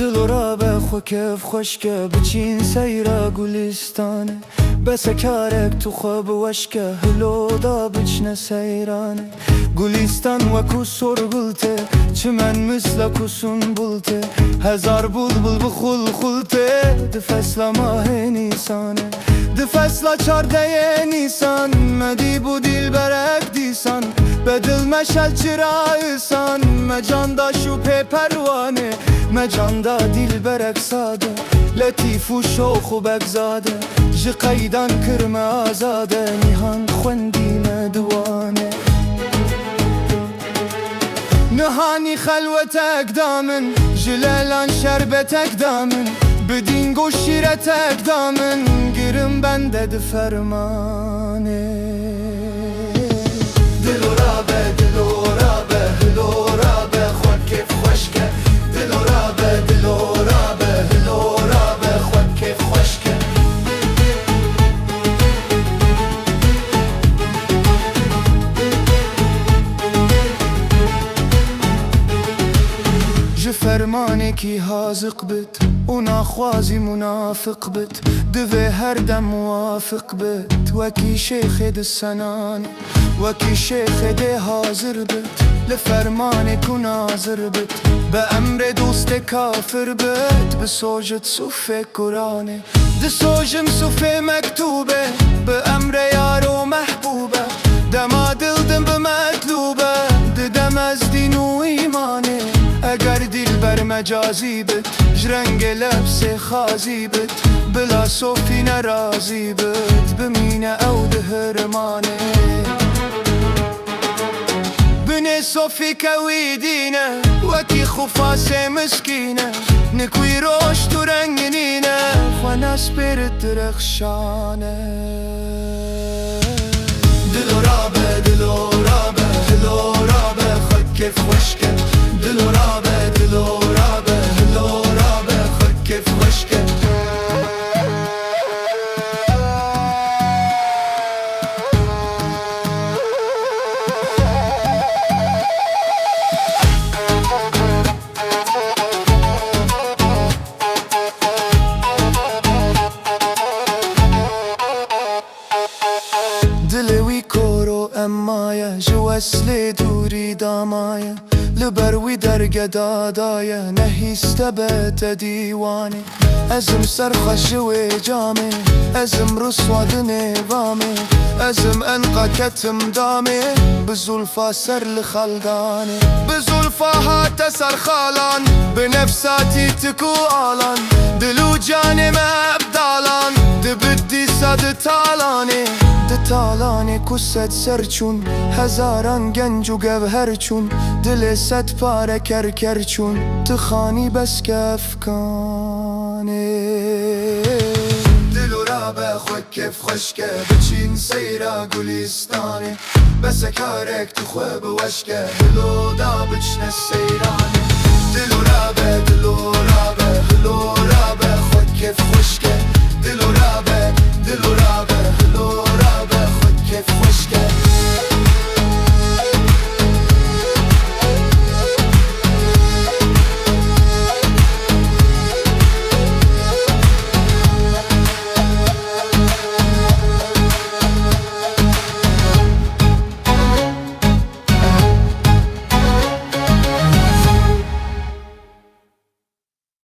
دلورا به خو کف خشکه بچین سیرا گلستانه بس کارک تو خواب وشکه هلو دا بچنه سیرانه گلستان وکو سرگلته چمن مثل کسون بلته هزار بلبل بخل خلته ده فصل ماه نیسانه ده فصل 14 نیسان مدی بو دیل برک دیسان بدل مشل چرایسان مجاندا شوپه پروانه مجاندا دیل برک ساده لطیف و شوخ و بگزاده جی قیدان کرم آزاده نیهان خوندین دوانه نهانی خلوتک دامن جلالان شربتک دامن بدینگ و شیرتک دامن گرم بنده ده فرمانه دلورا به دلورا به هلورا به خود کیف خوشکه دلورا به دلورا به هلورا به خود کیف خوشکه فرمانه کی حاذق بت و ناخوازی منافق بت دوه هر دم موافق بت وکی شیخ ده سنان وکی شیخ ده حاضر بت لفرمانه کو ناظر بت به امر دوست کافر بت به سوجت صوفه قرآنه ده سوجم صوفه مکتوبه به امر یار و محبوبه دما دلدم به مطلوبه ده دم از دین و ایمانه اگر دل بر مجازی بد جرنگ لبس خازی بد بلا صوفی نرازی بد بمینه او ده هرمانه بني صوفي كوي دينا وكي خفاس مسكينة نكوي روش ترنجنينا وانا سبيرت رخشانة دلو رابة دلو رابة دلو رابة خد كيف وشكة دلو رابة دلو رابة دلو رابة خد كيف وشكة دلوی کورو امایه جو اصل دوری دامایه لبروی درگه دادایه نهیسته بهت دیوانه ازم سرخش و جامه ازم رسواد نوامه ازم انقا کتم دامه بزولفا سر لخلدانه بزولفا هات سر خالان بنفساتي تكو آلان دلو جانم ابدالان دبدي ساد تالانه تالانه کست سرچون هزاران گنج و گوهر چون دل صد پاره کرکر چون تخانی بس که افکانه دلو را به خود کف خوشکه بچین سیرا گلستانه بس کارک تو خواب وشکه دلو دا بچنه سیرانه دلو را به دلو را